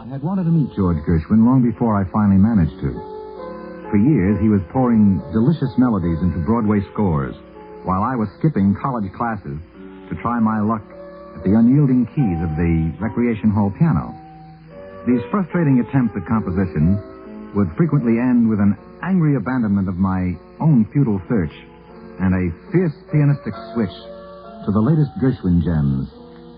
I had wanted to meet George Gershwin long before I finally managed to. For years, he was pouring delicious melodies into Broadway scores, while I was skipping college classes to try my luck at the unyielding keys of the recreation hall piano. These frustrating attempts at composition would frequently end with an angry abandonment of my own futile search and a fierce pianistic switch to the latest Gershwin gems,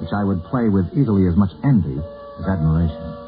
which I would play with easily as much envy as admiration.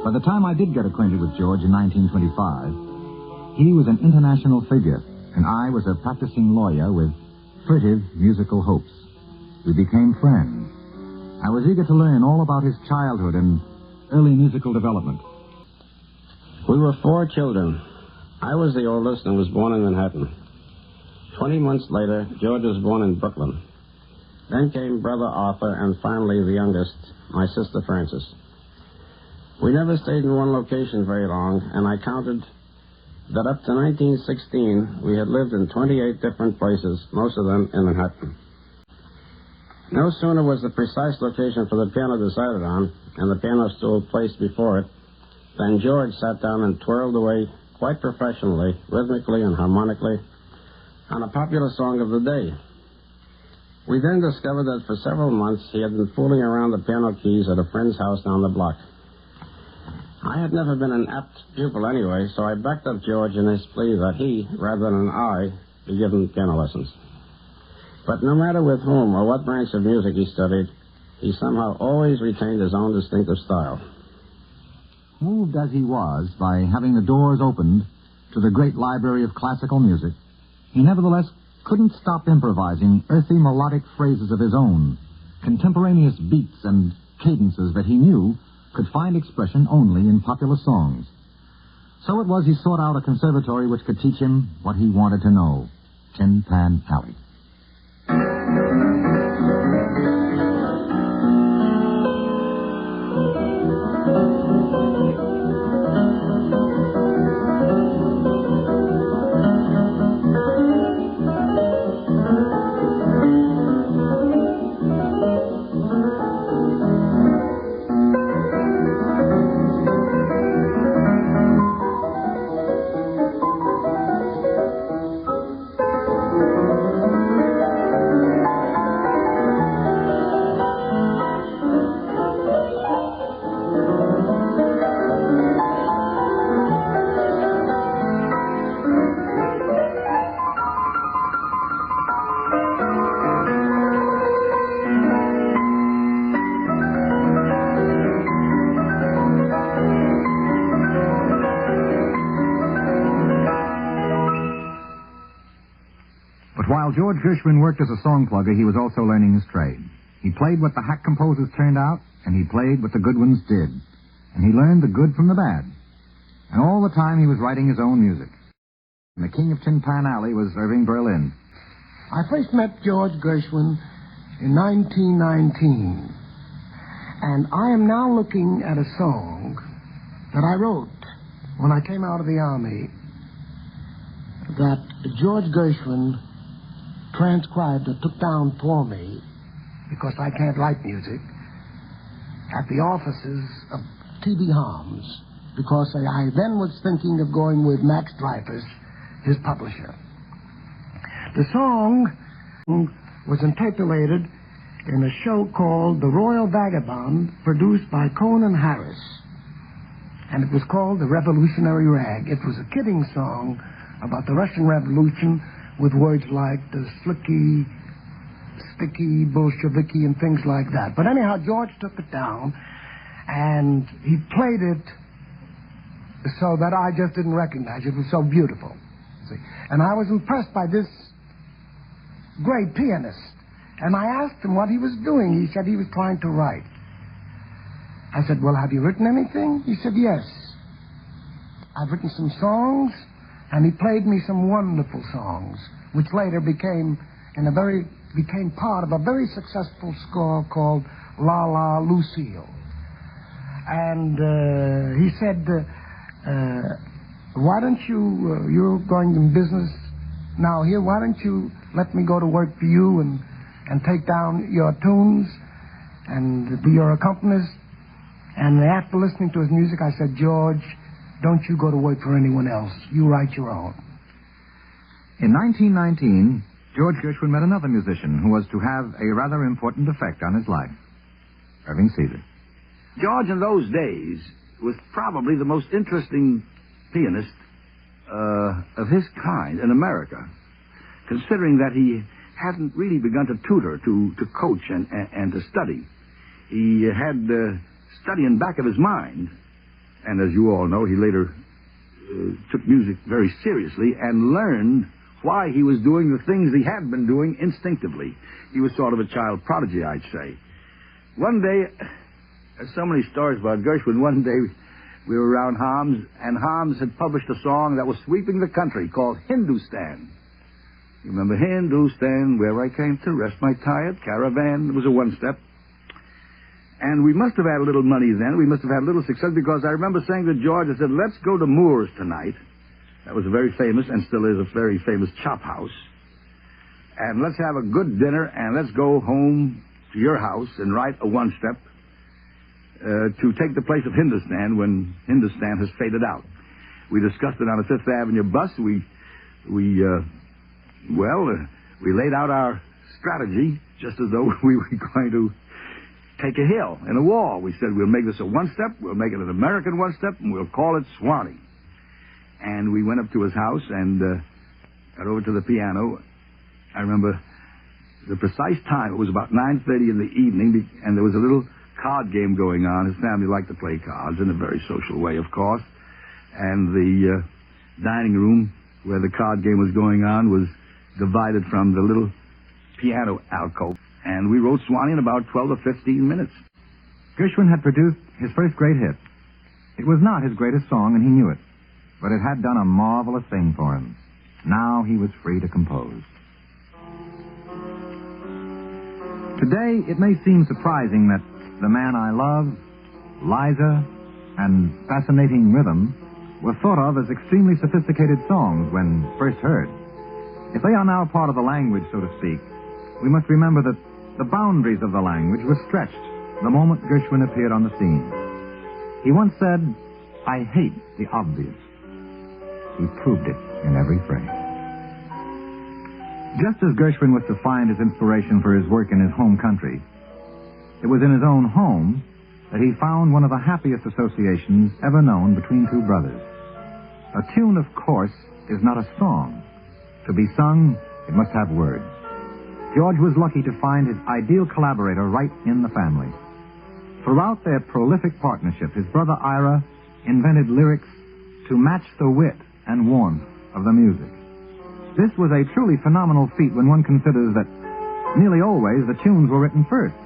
By the time I did get acquainted with George in 1925, he was an international figure, and I was a practicing lawyer with furtive musical hopes. We became friends. I was eager to learn all about his childhood and early musical development. We were 4 children. I was the oldest and was born in Manhattan. 20 months later, George was born in Brooklyn. Then came Brother Arthur, and finally the youngest, my sister Frances. We never stayed in one location very long, and I counted that up to 1916, we had lived in 28 different places, most of them in Manhattan. No sooner was the precise location for the piano decided on, and the piano stool placed before it, than George sat down and twirled away quite professionally, rhythmically and harmonically, on a popular song of the day. We then discovered that for several months he had been fooling around the piano keys at a friend's house down the block. I had never been an apt pupil anyway, so I backed up George in his plea that he, rather than I, be given piano lessons. But no matter with whom or what branch of music he studied, he somehow always retained his own distinctive style. Moved as he was by having the doors opened to the great library of classical music, he nevertheless couldn't stop improvising earthy melodic phrases of his own, contemporaneous beats and cadences that he knew could find expression only in popular songs. So it was he sought out a conservatory which could teach him what he wanted to know, Tin Pan Alley. While George Gershwin worked as a song plugger, he was also learning his trade. He played what the hack composers turned out, and he played what the good ones did. And he learned the good from the bad. And all the time he was writing his own music. And the king of Tin Pan Alley was Irving Berlin. I first met George Gershwin in 1919. And I am now looking at a song that I wrote when I came out of the Army that George Gershwin transcribed or took down for me, because I can't write music, at the offices of T.B. Harms, because I then was thinking of going with Max Dreyfus, his publisher. The song was interpolated in a show called The Royal Vagabond, produced by Conan Harris, and it was called The Revolutionary Rag. It was a kidding song about the Russian Revolution, with words like the slicky, sticky, Bolsheviki, and things like that. But anyhow, George took it down, and he played it so that I just didn't recognize it. It was so beautiful. See? And I was impressed by this great pianist. And I asked him what he was doing. He said he was trying to write. I said, well, have you written anything? He said, yes. I've written some songs. And he played me some wonderful songs, which later became part of a very successful score called La La Lucille. And he said, why don't you, you're going in business now here, why don't you let me go to work for you and take down your tunes and be your accompanist? And after listening to his music, I said, George, don't you go to work for anyone else. You write your own. In 1919, George Gershwin met another musician who was to have a rather important effect on his life. Irving Caesar. George, in those days, was probably the most interesting pianist of his kind in America, considering that he hadn't really begun to tutor, to coach, and to study. He had studying back of his mind, and as you all know, he later took music very seriously and learned why he was doing the things he had been doing instinctively. He was sort of a child prodigy, I'd say. One day, there's so many stories about Gershwin. One day, we were around Harms, and Harms had published a song that was sweeping the country called Hindustan. You remember Hindustan, where I came to rest my tired caravan? It was a one-step. And we must have had a little money then. We must have had a little success, because I remember saying to George, I said, let's go to Moore's tonight. That was a very famous, and still is a very famous, chop house. And let's have a good dinner, and let's go home to your house and write a one-step to take the place of Hindustan when Hindustan has faded out. We discussed it on a Fifth Avenue bus. We laid out our strategy just as though we were going to take a hill in a wall. We said, we'll make this a one-step, we'll make it an American one-step, and we'll call it Swanee. And we went up to his house and got over to the piano. I remember the precise time. It was about 9:30 in the evening, and there was a little card game going on. His family liked to play cards in a very social way, of course. And the dining room where the card game was going on was divided from the little piano alcove. And we wrote Swanee in about 12 or 15 minutes. Gershwin had produced his first great hit. It was not his greatest song, and he knew it, but it had done a marvelous thing for him. Now he was free to compose. Today, it may seem surprising that The Man I Love, Liza, and Fascinating Rhythm were thought of as extremely sophisticated songs when first heard. If they are now part of the language, so to speak, we must remember that the boundaries of the language were stretched the moment Gershwin appeared on the scene. He once said, "I hate the obvious." He proved it in every phrase. Just as Gershwin was to find his inspiration for his work in his home country, it was in his own home that he found one of the happiest associations ever known between two brothers. A tune, of course, is not a song. To be sung, it must have words. George was lucky to find his ideal collaborator right in the family. Throughout their prolific partnership, his brother Ira invented lyrics to match the wit and warmth of the music. This was a truly phenomenal feat when one considers that nearly always the tunes were written first,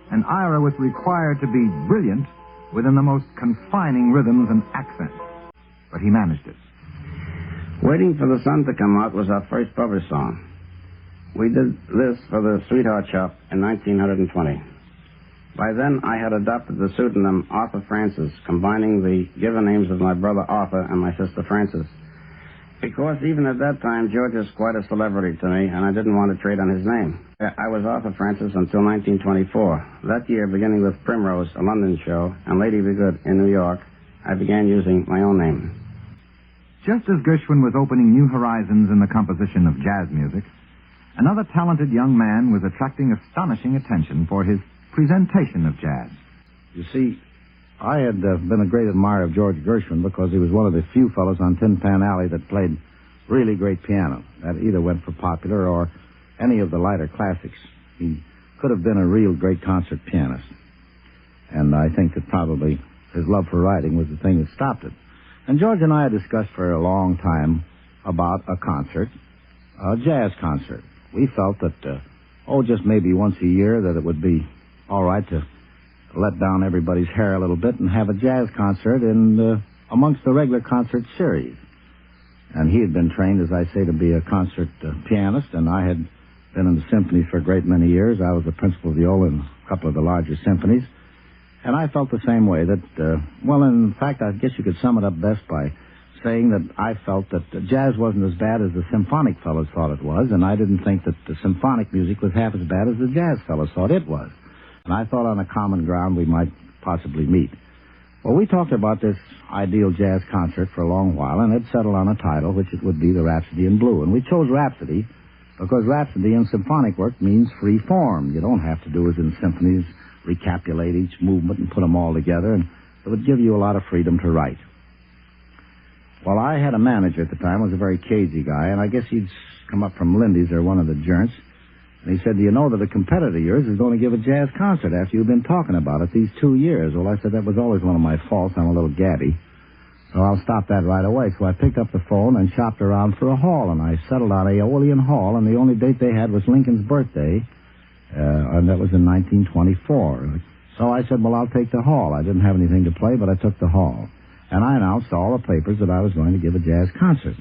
and Ira was required to be brilliant within the most confining rhythms and accents. But he managed it. Waiting for the Sun to Come Out was our first published song. We did this for the Sweetheart Shop in 1920. By then, I had adopted the pseudonym Arthur Francis, combining the given names of my brother Arthur and my sister Frances. Because even at that time, George was quite a celebrity to me, and I didn't want to trade on his name. I was Arthur Francis until 1924. That year, beginning with Primrose, a London show, and Lady Be Good in New York, I began using my own name. Just as Gershwin was opening new horizons in the composition of jazz music, another talented young man was attracting astonishing attention for his presentation of jazz. You see, I had been a great admirer of George Gershwin because he was one of the few fellows on Tin Pan Alley that played really great piano. That either went for popular or any of the lighter classics. He could have been a real great concert pianist. And I think that probably his love for writing was the thing that stopped it. And George and I had discussed for a long time about a concert, a jazz concert. We felt that, just maybe once a year, that it would be all right to let down everybody's hair a little bit and have a jazz concert in amongst the regular concert series. And he had been trained, as I say, to be a concert pianist, and I had been in the symphonies for a great many years. I was the principal viola in a couple of the larger symphonies. And I felt the same way that, in fact, I guess you could sum it up best by saying that I felt that jazz wasn't as bad as the symphonic fellows thought it was, and I didn't think that the symphonic music was half as bad as the jazz fellows thought it was. And I thought on a common ground we might possibly meet. Well, we talked about this ideal jazz concert for a long while, and had settled on a title, which it would be the Rhapsody in Blue. And we chose Rhapsody because rhapsody in symphonic work means free form. You don't have to do as in symphonies, recapitulate each movement and put them all together, and it would give you a lot of freedom to write. Well, I had a manager at the time, was a very cagey guy, and I guess he'd come up from Lindy's or one of the joints, and he said, do you know that a competitor of yours is going to give a jazz concert after you've been talking about it these 2 years? Well, I said, that was always one of my faults. I'm a little gaddy. So I'll stop that right away. So I picked up the phone and shopped around for a hall, and I settled on Aeolian Hall, and the only date they had was Lincoln's birthday, and that was in 1924. So I said, well, I'll take the hall. I didn't have anything to play, but I took the hall. And I announced to all the papers that I was going to give a jazz concert.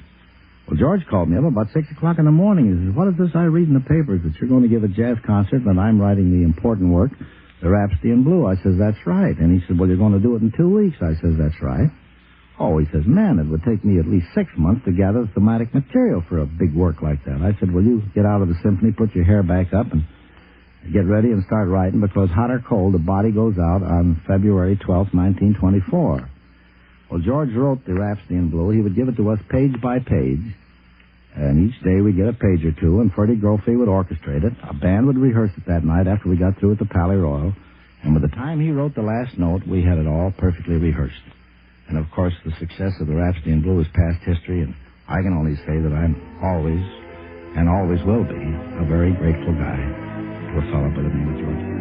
Well, George called me up about 6 o'clock in the morning. He says, what is this I read in the papers, that you're going to give a jazz concert and I'm writing the important work, the Rhapsody in Blue? I says, that's right. And he said, well, you're going to do it in 2 weeks. I says, that's right. Oh, he says, man, it would take me at least 6 months to gather thematic material for a big work like that. I said, well, you get out of the symphony, put your hair back up, and get ready and start writing, because hot or cold, the body goes out on February 12th, 1924. Well, George wrote the Rhapsody in Blue. He would give it to us page by page, and each day we'd get a page or two, and Ferdy Grofey would orchestrate it. A band would rehearse it that night after we got through at the Palais Royal, and by the time he wrote the last note, we had it all perfectly rehearsed. And, of course, the success of the Rhapsody in Blue is past history, and I can only say that I'm always, and always will be, a very grateful guy to a fellow by the name of George.